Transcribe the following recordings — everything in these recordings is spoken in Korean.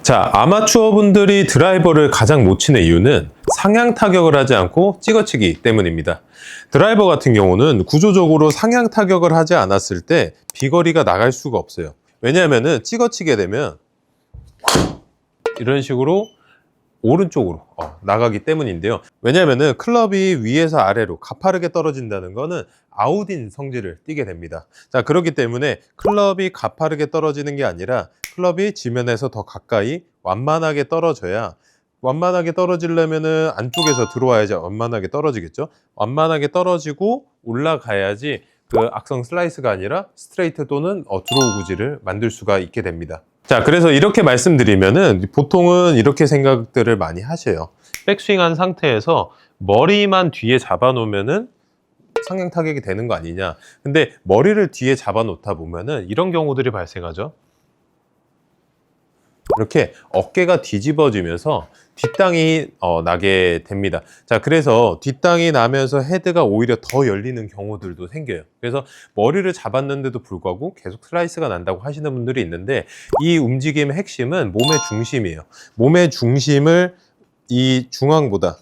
자, 아마추어 분들이 드라이버를 가장 못 치는 이유는 상향 타격을 하지 않고 찍어치기 때문입니다. 드라이버 같은 경우는 구조적으로 상향 타격을 하지 않았을 때 비거리가 나갈 수가 없어요. 왜냐하면 찍어치게 되면 이런 식으로 오른쪽으로 나가기 때문인데요. 왜냐하면 클럽이 위에서 아래로 가파르게 떨어진다는 거는 아웃인 성질을 띠게 됩니다. 자, 그렇기 때문에 클럽이 가파르게 떨어지는 게 아니라 클럽이 지면에서 더 가까이 완만하게 떨어져야, 완만하게 떨어지려면은 안쪽에서 들어와야지 완만하게 떨어지겠죠. 완만하게 떨어지고 올라가야지 그 악성 슬라이스가 아니라 스트레이트 또는 드로우 구질을 만들 수가 있게 됩니다. 자, 그래서 이렇게 말씀드리면은 보통은 이렇게 생각들을 많이 하셔요. 백스윙한 상태에서 머리만 뒤에 잡아놓으면은 상향 타격이 되는 거 아니냐. 근데 머리를 뒤에 잡아놓다 보면은 이런 경우들이 발생하죠. 이렇게 어깨가 뒤집어지면서 뒷땅이 나게 됩니다. 자, 그래서 뒷땅이 나면서 헤드가 오히려 더 열리는 경우들도 생겨요. 그래서 머리를 잡았는데도 불구하고 계속 슬라이스가 난다고 하시는 분들이 있는데, 이 움직임의 핵심은 몸의 중심이에요. 몸의 중심을 이 중앙보다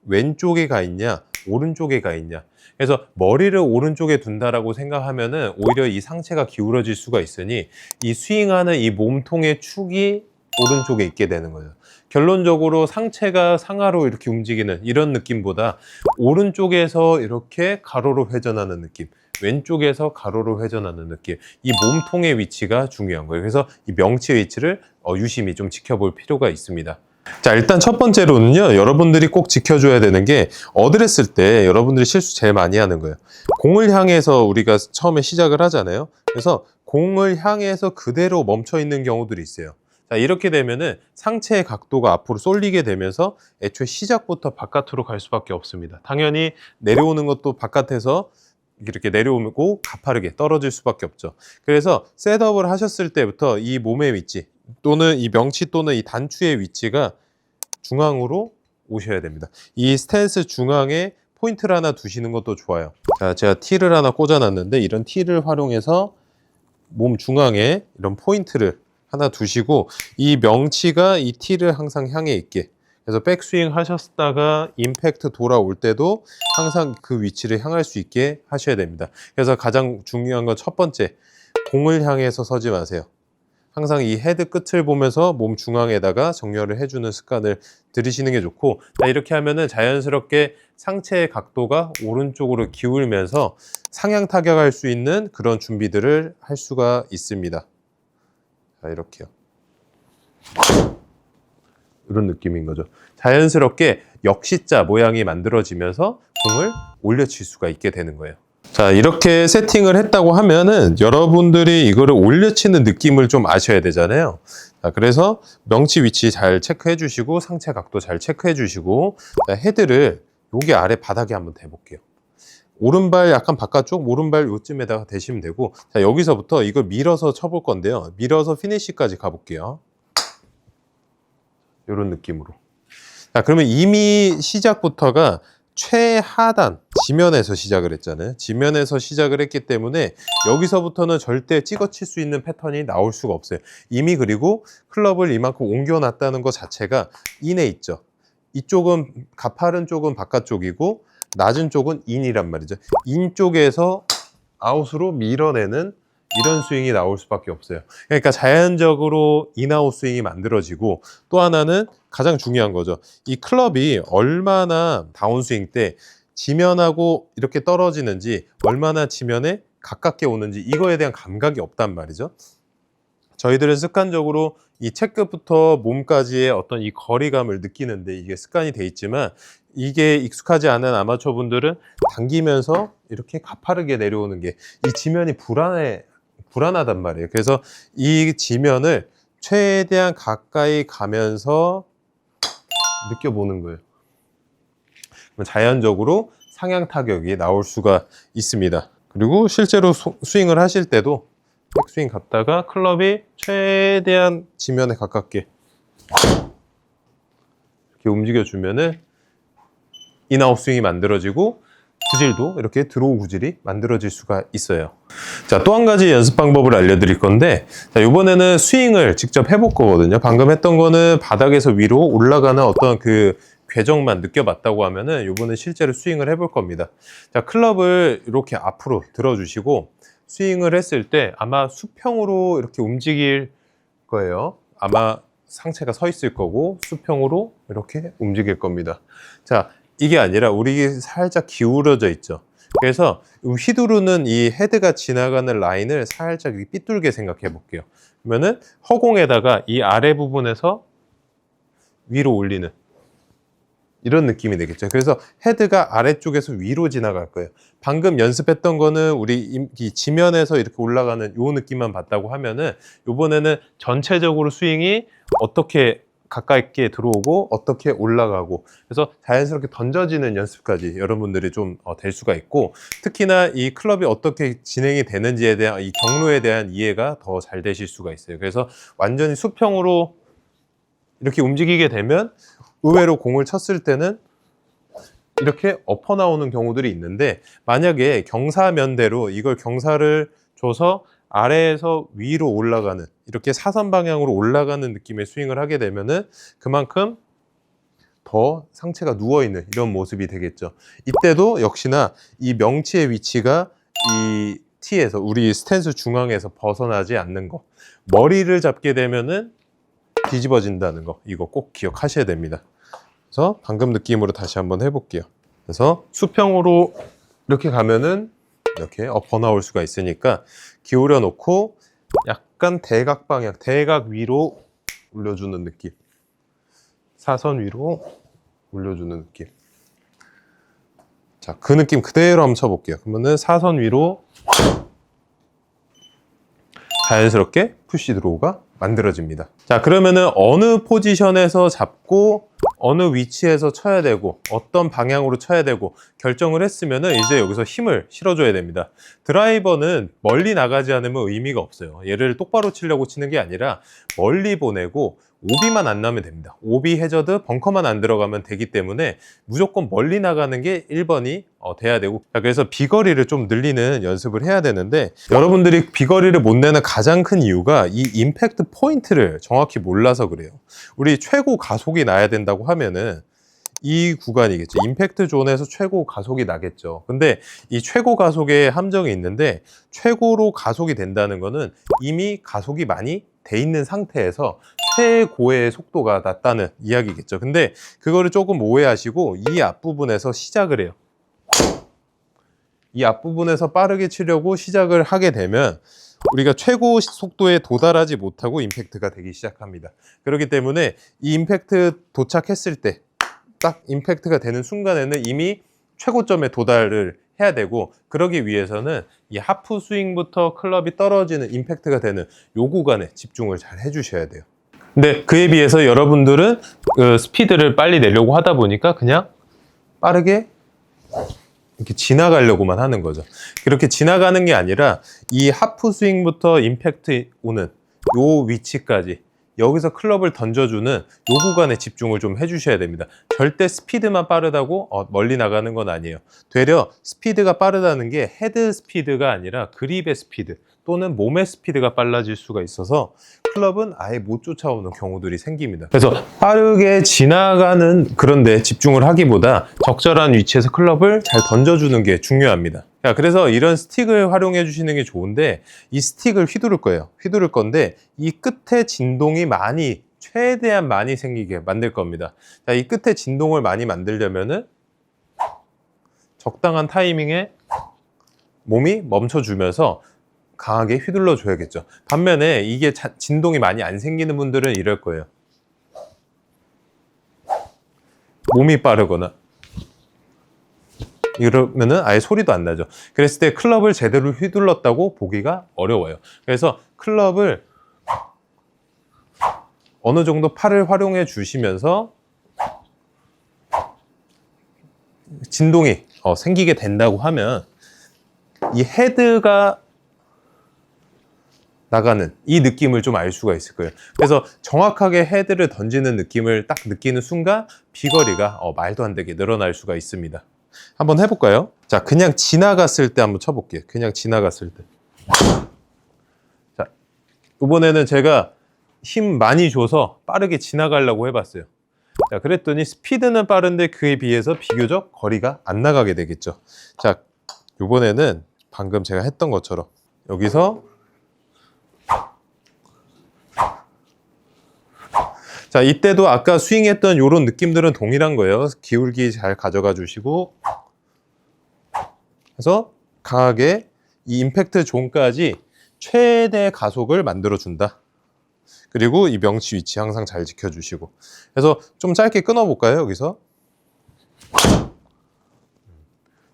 왼쪽에 가 있냐 오른쪽에 가 있냐, 그래서 머리를 오른쪽에 둔다라고 생각하면은 오히려 이 상체가 기울어질 수가 있으니 이 스윙하는 이 몸통의 축이 오른쪽에 있게 되는 거예요. 결론적으로 상체가 상하로 이렇게 움직이는 이런 느낌보다 오른쪽에서 이렇게 가로로 회전하는 느낌, 왼쪽에서 가로로 회전하는 느낌, 이 몸통의 위치가 중요한 거예요. 그래서 이 명치의 위치를 유심히 좀 지켜볼 필요가 있습니다. 자, 일단 첫 번째로는요, 여러분들이 꼭 지켜줘야 되는 게, 어드레스를 때 여러분들이 실수 제일 많이 하는 거예요. 공을 향해서 우리가 처음에 시작을 하잖아요. 그래서 공을 향해서 그대로 멈춰 있는 경우들이 있어요. 자, 이렇게 되면은 상체의 각도가 앞으로 쏠리게 되면서 애초에 시작부터 바깥으로 갈 수밖에 없습니다. 당연히 내려오는 것도 바깥에서 이렇게 내려오고 가파르게 떨어질 수밖에 없죠. 그래서 셋업을 하셨을 때부터 이 몸의 위치 또는 이 명치 또는 이 단추의 위치가 중앙으로 오셔야 됩니다. 이 스탠스 중앙에 포인트를 하나 두시는 것도 좋아요. 자, 제가 티를 하나 꽂아놨는데 이런 티를 활용해서 몸 중앙에 이런 포인트를 하나 두시고, 이 명치가 이 티를 항상 향해 있게, 그래서 백스윙 하셨다가 임팩트 돌아올 때도 항상 그 위치를 향할 수 있게 하셔야 됩니다. 그래서 가장 중요한 건 첫 번째, 공을 향해서 서지 마세요. 항상 이 헤드 끝을 보면서 몸 중앙에다가 정렬을 해주는 습관을 들이시는 게 좋고, 자, 이렇게 하면은 자연스럽게 상체의 각도가 오른쪽으로 기울면서 상향 타격할 수 있는 그런 준비들을 할 수가 있습니다. 자, 이렇게요. 이런 느낌인 거죠. 자연스럽게 역시자 모양이 만들어지면서 공을 올려칠 수가 있게 되는 거예요. 자, 이렇게 세팅을 했다고 하면은 여러분들이 이거를 올려치는 느낌을 좀 아셔야 되잖아요. 자, 그래서 명치 위치 잘 체크해 주시고, 상체 각도 잘 체크해 주시고, 자, 헤드를 여기 아래 바닥에 한번 대볼게요. 오른발 약간 바깥쪽, 오른발 요쯤에다가 대시면 되고, 자, 여기서부터 이걸 밀어서 쳐볼 건데요. 밀어서 피니시까지 가볼게요. 이런 느낌으로. 자, 그러면 이미 시작부터가 최하단 지면에서 시작을 했잖아요. 지면에서 시작을 했기 때문에 여기서부터는 절대 찍어칠 수 있는 패턴이 나올 수가 없어요. 이미, 그리고 클럽을 이만큼 옮겨놨다는 것 자체가 인에 있죠. 이쪽은 가파른 쪽은 바깥쪽이고 낮은 쪽은 인이란 말이죠. 인 쪽에서 아웃으로 밀어내는 이런 스윙이 나올 수밖에 없어요. 그러니까 자연적으로 인아웃 스윙이 만들어지고, 또 하나는 가장 중요한 거죠. 이 클럽이 얼마나 다운스윙 때 지면하고 이렇게 떨어지는지, 얼마나 지면에 가깝게 오는지, 이거에 대한 감각이 없단 말이죠. 저희들은 습관적으로 이 채끝부터 몸까지의 어떤 이 거리감을 느끼는데 이게 습관이 돼 있지만, 이게 익숙하지 않은 아마추어 분들은 당기면서 이렇게 가파르게 내려오는 게, 이 지면이 불안하단 말이에요. 그래서 이 지면을 최대한 가까이 가면서 느껴보는 거예요. 그럼 자연적으로 상향 타격이 나올 수가 있습니다. 그리고 실제로 스윙을 하실 때도 백스윙 갔다가 클럽이 최대한 지면에 가깝게 이렇게 움직여주면은 인아웃 스윙이 만들어지고, 구질도 이렇게 드로우 구질이 만들어질 수가 있어요. 자, 또 한 가지 연습 방법을 알려드릴 건데, 자, 이번에는 스윙을 직접 해볼 거거든요. 방금 했던 거는 바닥에서 위로 올라가는 어떤 그 궤적만 느껴봤다고 하면은 이번에 실제로 스윙을 해볼 겁니다. 자, 클럽을 이렇게 앞으로 들어주시고 스윙을 했을 때 아마 수평으로 이렇게 움직일 거예요. 아마 상체가 서 있을 거고 수평으로 이렇게 움직일 겁니다. 자, 이게 아니라 우리 살짝 기울어져 있죠. 그래서 휘두르는 이 헤드가 지나가는 라인을 살짝 삐뚤게 생각해 볼게요. 그러면은 허공에다가 이 아래 부분에서 위로 올리는 이런 느낌이 되겠죠. 그래서 헤드가 아래쪽에서 위로 지나갈 거예요. 방금 연습했던 거는 우리 이 지면에서 이렇게 올라가는 요 느낌만 봤다고 하면은 요번에는 전체적으로 스윙이 어떻게 가깝게 들어오고 어떻게 올라가고, 그래서 자연스럽게 던져지는 연습까지 여러분들이 좀 될 수가 있고, 특히나 이 클럽이 어떻게 진행이 되는지에 대한 이 경로에 대한 이해가 더 잘 되실 수가 있어요. 그래서 완전히 수평으로 이렇게 움직이게 되면 의외로 공을 쳤을 때는 이렇게 엎어 나오는 경우들이 있는데, 만약에 경사면대로 이걸 경사를 줘서 아래에서 위로 올라가는 이렇게 사선 방향으로 올라가는 느낌의 스윙을 하게 되면은 그만큼 더 상체가 누워있는 이런 모습이 되겠죠. 이때도 역시나 이 명치의 위치가 이 티에서 우리 스탠스 중앙에서 벗어나지 않는 거, 머리를 잡게 되면은 뒤집어진다는 거, 이거 꼭 기억하셔야 됩니다. 그래서 방금 느낌으로 다시 한번 해볼게요. 그래서 수평으로 이렇게 가면은 이렇게 엎어 나올 수가 있으니까 기울여 놓고 약간 대각 방향, 대각 위로 올려주는 느낌, 사선 위로 올려주는 느낌. 자, 그 느낌 그대로 한번 쳐볼게요. 그러면은 사선 위로 자연스럽게 푸시 드로우가 만들어집니다. 자, 그러면은 어느 포지션에서 잡고 어느 위치에서 쳐야 되고 어떤 방향으로 쳐야 되고 결정을 했으면은 이제 여기서 힘을 실어줘야 됩니다. 드라이버는 멀리 나가지 않으면 의미가 없어요. 얘를 똑바로 치려고 치는 게 아니라 멀리 보내고 오비만 안 나면 됩니다. 오비, 해저드, 벙커만 안 들어가면 되기 때문에 무조건 멀리 나가는 게 1번이 돼야 되고, 자, 그래서 비거리를 좀 늘리는 연습을 해야 되는데, 여러분들이 비거리를 못 내는 가장 큰 이유가 이 임팩트 포인트를 정확히 몰라서 그래요. 우리 최고 가속이 나야 된다고 하면은 이 구간이겠죠. 임팩트 존에서 최고 가속이 나겠죠. 근데 이 최고 가속에 함정이 있는데, 최고로 가속이 된다는 거는 이미 가속이 많이 돼 있는 상태에서 최고의 속도가 났다는 이야기겠죠. 근데 그거를 조금 오해하시고 이 앞부분에서 시작을 해요. 이 앞부분에서 빠르게 치려고 시작을 하게 되면 우리가 최고 속도에 도달하지 못하고 임팩트가 되기 시작합니다. 그렇기 때문에 이 임팩트 도착했을 때, 딱 임팩트가 되는 순간에는 이미 최고점에 도달을 해야 되고, 그러기 위해서는 이 하프 스윙부터 클럽이 떨어지는 임팩트가 되는 요 구간에 집중을 잘 해주셔야 돼요. 근데 그에 비해서 여러분들은 그 스피드를 빨리 내려고 하다 보니까 그냥 빠르게 이렇게 지나가려고만 하는 거죠. 그렇게 지나가는 게 아니라 이 하프 스윙부터 임팩트 오는 요 위치까지, 여기서 클럽을 던져주는 요 구간에 집중을 좀 해주셔야 됩니다. 절대 스피드만 빠르다고 멀리 나가는 건 아니에요. 되려 스피드가 빠르다는 게 헤드 스피드가 아니라 그립의 스피드 또는 몸의 스피드가 빨라질 수가 있어서 클럽은 아예 못 쫓아오는 경우들이 생깁니다. 그래서 빠르게 지나가는 그런 데 집중을 하기보다 적절한 위치에서 클럽을 잘 던져주는 게 중요합니다. 자, 그래서 이런 스틱을 활용해 주시는 게 좋은데, 이 스틱을 휘두를 거예요. 휘두를 건데 이 끝에 진동이 최대한 많이 생기게 만들 겁니다. 자, 이 끝에 진동을 많이 만들려면은 적당한 타이밍에 몸이 멈춰주면서 강하게 휘둘러 줘야겠죠. 반면에 이게 진동이 많이 안 생기는 분들은 이럴 거예요. 몸이 빠르거나 이러면은 아예 소리도 안 나죠. 그랬을 때 클럽을 제대로 휘둘렀다고 보기가 어려워요. 그래서 클럽을 어느 정도 팔을 활용해 주시면서 진동이 생기게 된다고 하면 이 헤드가 나가는 이 느낌을 좀 알 수가 있을 거예요. 그래서 정확하게 헤드를 던지는 느낌을 딱 느끼는 순간 비거리가 말도 안 되게 늘어날 수가 있습니다. 한번 해볼까요? 자, 그냥 지나갔을 때 한번 쳐볼게요. 그냥 지나갔을 때. 자, 이번에는 제가 힘 많이 줘서 빠르게 지나가려고 해봤어요. 자, 그랬더니 스피드는 빠른데 그에 비해서 비교적 거리가 안 나가게 되겠죠. 자, 이번에는 방금 제가 했던 것처럼 여기서 자, 이때도 아까 스윙했던 이런 느낌들은 동일한 거예요. 기울기 잘 가져가 주시고 그래서 강하게 이 임팩트 존까지 최대 가속을 만들어 준다. 그리고 이 명치 위치 항상 잘 지켜주시고. 그래서 좀 짧게 끊어볼까요, 여기서?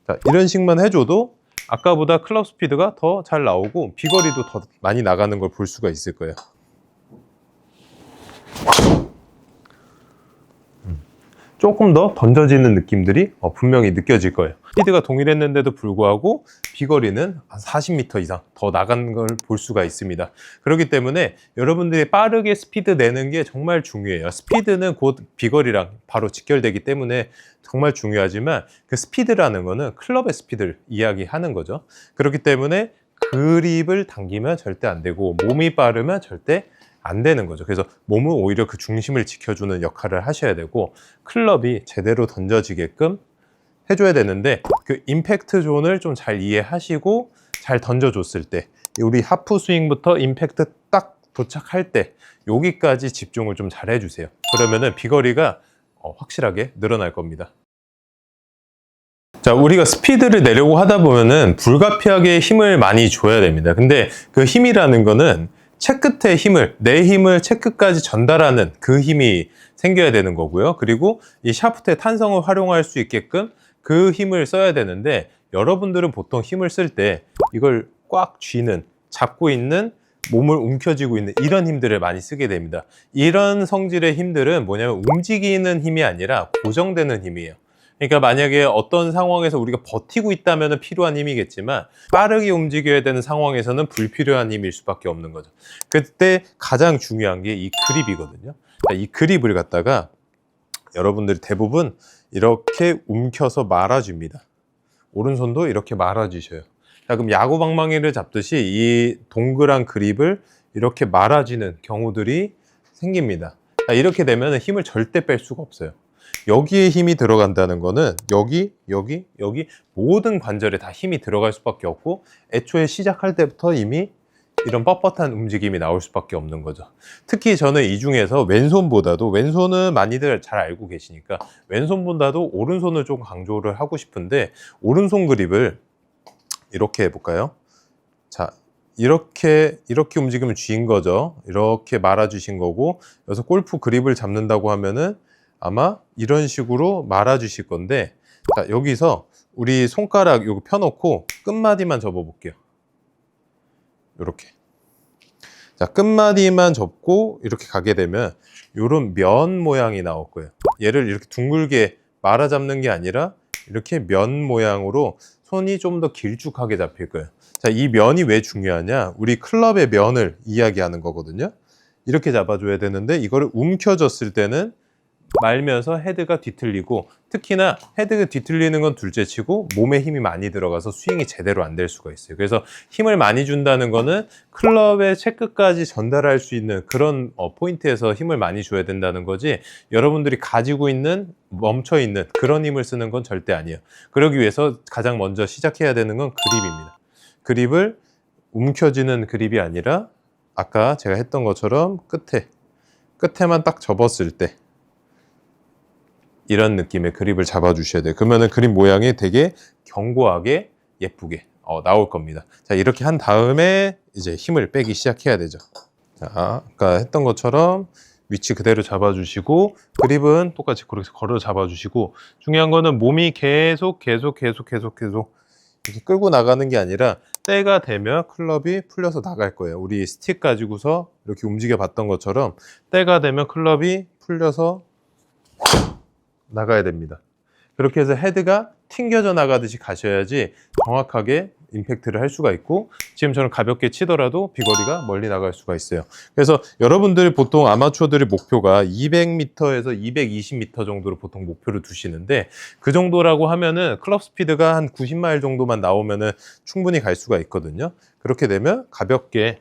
자, 이런 식만 해줘도 아까보다 클럽 스피드가 더 잘 나오고 비거리도 더 많이 나가는 걸 볼 수가 있을 거예요. 조금 더 던져지는 느낌들이 분명히 느껴질 거예요. 스피드가 동일했는데도 불구하고 비거리는 한 40m 이상 더 나간 걸 볼 수가 있습니다. 그렇기 때문에 여러분들이 빠르게 스피드 내는 게 정말 중요해요. 스피드는 곧 비거리랑 바로 직결되기 때문에 정말 중요하지만 그 스피드라는 거는 클럽의 스피드를 이야기하는 거죠. 그렇기 때문에 그립을 당기면 절대 안 되고 몸이 빠르면 절대 안 되는 거죠. 그래서 몸은 오히려 그 중심을 지켜주는 역할을 하셔야 되고 클럽이 제대로 던져지게끔 해줘야 되는데 그 임팩트 존을 좀 잘 이해하시고 잘 던져줬을 때 우리 하프 스윙부터 임팩트 딱 도착할 때 여기까지 집중을 좀 잘 해주세요. 그러면은 비거리가 확실하게 늘어날 겁니다. 자, 우리가 스피드를 내려고 하다 보면은 불가피하게 힘을 많이 줘야 됩니다. 근데 그 힘이라는 거는 채끝의 힘을, 내 힘을 채끝까지 전달하는 그 힘이 생겨야 되는 거고요. 그리고 이 샤프트의 탄성을 활용할 수 있게끔 그 힘을 써야 되는데 여러분들은 보통 힘을 쓸 때 이걸 꽉 쥐는, 잡고 있는, 몸을 움켜쥐고 있는 이런 힘들을 많이 쓰게 됩니다. 이런 성질의 힘들은 뭐냐면 움직이는 힘이 아니라 고정되는 힘이에요. 그러니까 만약에 어떤 상황에서 우리가 버티고 있다면 필요한 힘이겠지만 빠르게 움직여야 되는 상황에서는 불필요한 힘일 수밖에 없는 거죠. 그때 가장 중요한 게 이 그립이거든요. 이 그립을 갖다가 여러분들이 대부분 이렇게 움켜서 말아줍니다. 오른손도 이렇게 말아주셔요. 자, 그럼 야구 방망이를 잡듯이 이 동그란 그립을 이렇게 말아주는 경우들이 생깁니다. 자, 이렇게 되면 힘을 절대 뺄 수가 없어요. 여기에 힘이 들어간다는 거는 여기 모든 관절에 다 힘이 들어갈 수밖에 없고 애초에 시작할 때부터 이미 이런 뻣뻣한 움직임이 나올 수밖에 없는 거죠. 특히 저는 이 중에서 왼손보다도 왼손은 많이들 잘 알고 계시니까 왼손보다도 오른손을 좀 강조를 하고 싶은데 오른손 그립을 이렇게 해볼까요? 자, 이렇게 움직이면 쥐인 거죠. 이렇게 말아주신 거고 여기서 골프 그립을 잡는다고 하면은 아마 이런 식으로 말아주실 건데 자, 여기서 우리 손가락 요거 펴놓고 끝마디만 접어볼게요. 이렇게. 자, 끝마디만 접고 이렇게 가게 되면 이런 면 모양이 나올 거예요. 얘를 이렇게 둥글게 말아 잡는 게 아니라 이렇게 면 모양으로 손이 좀 더 길쭉하게 잡힐 거예요. 자, 이 면이 왜 중요하냐? 우리 클럽의 면을 이야기하는 거거든요. 이렇게 잡아줘야 되는데 이거를 움켜졌을 때는 말면서 헤드가 뒤틀리고 특히나 헤드가 뒤틀리는 건 둘째치고 몸에 힘이 많이 들어가서 스윙이 제대로 안 될 수가 있어요. 그래서 힘을 많이 준다는 거는 클럽의 채끝까지 전달할 수 있는 그런 포인트에서 힘을 많이 줘야 된다는 거지 여러분들이 가지고 있는 멈춰 있는 그런 힘을 쓰는 건 절대 아니에요. 그러기 위해서 가장 먼저 시작해야 되는 건 그립입니다. 그립을 움켜쥐는 그립이 아니라 아까 제가 했던 것처럼 끝에만 딱 접었을 때 이런 느낌의 그립을 잡아주셔야 돼요. 그러면은 그립 모양이 되게 견고하게 예쁘게 나올 겁니다. 자, 이렇게 한 다음에 이제 힘을 빼기 시작해야 되죠. 자, 아까 했던 것처럼 위치 그대로 잡아주시고 그립은 똑같이 그렇게 걸어 잡아주시고 중요한 거는 몸이 계속 이렇게 끌고 나가는 게 아니라 때가 되면 클럽이 풀려서 나갈 거예요. 우리 스틱 가지고서 이렇게 움직여 봤던 것처럼 때가 되면 클럽이 풀려서 나가야 됩니다. 그렇게 해서 헤드가 튕겨져 나가듯이 가셔야지 정확하게 임팩트를 할 수가 있고, 지금처럼 가볍게 치더라도 비거리가 멀리 나갈 수가 있어요. 그래서 여러분들이 보통 아마추어들의 목표가 200m에서 220m 정도로 보통 목표를 두시는데, 그 정도라고 하면은 클럽 스피드가 한 90마일 정도만 나오면은 충분히 갈 수가 있거든요. 그렇게 되면 가볍게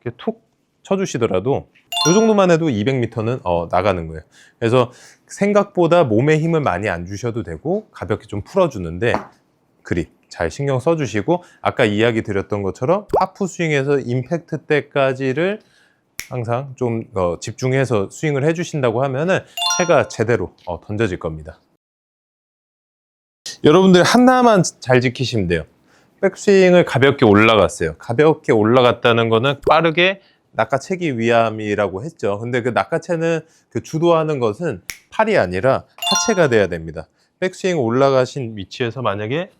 이렇게 툭 쳐주시더라도 이 정도만 해도 200m는 나가는 거예요. 그래서 생각보다 몸에 힘을 많이 안 주셔도 되고 가볍게 좀 풀어주는데, 그립 잘 신경 써주시고, 아까 이야기 드렸던 것처럼 하프 스윙에서 임팩트 때까지를 항상 좀 집중해서 스윙을 해주신다고 하면은 채가 제대로 던져질 겁니다. 여러분들 하나만 잘 지키시면 돼요. 백스윙을 가볍게 올라갔어요. 가볍게 올라갔다는 거는 빠르게 낚아채기 위함이라고 했죠. 근데 그 낚아채는 그 주도하는 것은 팔이 아니라 하체가 돼야 됩니다. 백스윙 올라가신 위치에서 만약에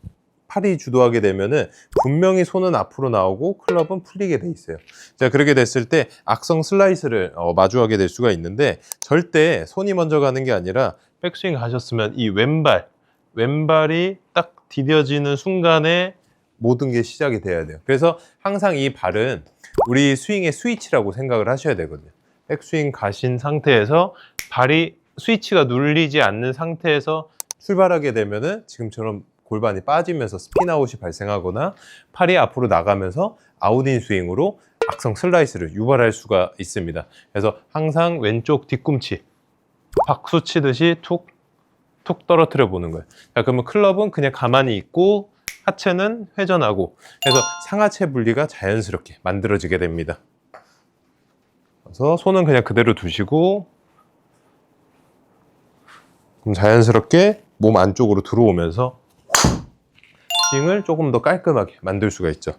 팔이 주도하게 되면은 분명히 손은 앞으로 나오고 클럽은 풀리게 돼 있어요. 자, 그렇게 됐을 때 악성 슬라이스를 마주하게 될 수가 있는데, 절대 손이 먼저 가는 게 아니라 백스윙 하셨으면 이 왼발이 딱 디뎌지는 순간에 모든 게 시작이 돼야 돼요. 그래서 항상 이 발은 우리 스윙의 스위치라고 생각을 하셔야 되거든요. 백스윙 가신 상태에서 발이 스위치가 눌리지 않는 상태에서 출발하게 되면은 지금처럼 골반이 빠지면서 스피드아웃이 발생하거나 팔이 앞으로 나가면서 아웃인 스윙으로 악성 슬라이스를 유발할 수가 있습니다. 그래서 항상 왼쪽 뒤꿈치 박수 치듯이 툭 떨어뜨려 보는 거예요. 자, 그러면 클럽은 그냥 가만히 있고 하체는 회전하고, 그래서 상하체 분리가 자연스럽게 만들어지게 됩니다. 그래서 손은 그냥 그대로 두시고, 그럼 자연스럽게 몸 안쪽으로 들어오면서 스윙을 조금 더 깔끔하게 만들 수가 있죠.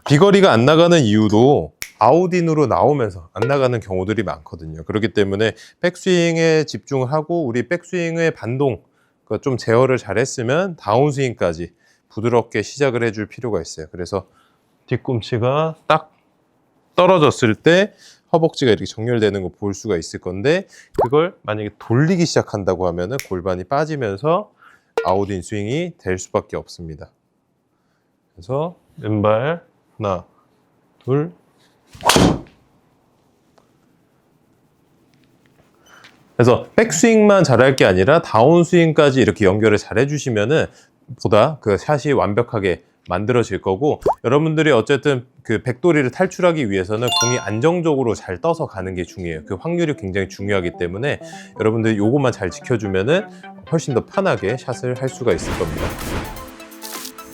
비거리가 안 나가는 이유도 아웃인으로 나오면서 안 나가는 경우들이 많거든요. 그렇기 때문에 백스윙에 집중을 하고, 우리 백스윙의 반동 좀 제어를 잘 했으면 다운스윙까지 부드럽게 시작을 해줄 필요가 있어요. 그래서 뒤꿈치가 딱 떨어졌을 때 허벅지가 이렇게 정렬되는 거 볼 수가 있을 건데, 그걸 만약에 돌리기 시작한다고 하면은 골반이 빠지면서 아웃인 스윙이 될 수밖에 없습니다. 그래서 왼발 하나, 둘. 그래서 백스윙만 잘할 게 아니라 다운스윙까지 이렇게 연결을 잘 해주시면은 보다 그 샷이 완벽하게 만들어질 거고, 여러분들이 어쨌든 그 백도리를 탈출하기 위해서는 공이 안정적으로 잘 떠서 가는 게 중요해요. 그 확률이 굉장히 중요하기 때문에 여러분들이 요것만 잘 지켜주면은 훨씬 더 편하게 샷을 할 수가 있을 겁니다.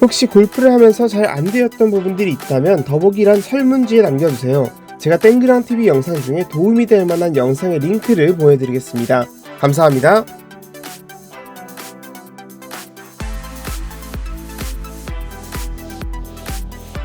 혹시 골프를 하면서 잘 안 되었던 부분들이 있다면 더보기란 설문지에 남겨주세요. 제가 땡그랑TV 영상 중에 도움이 될 만한 영상의 링크를 보여드리겠습니다. 감사합니다.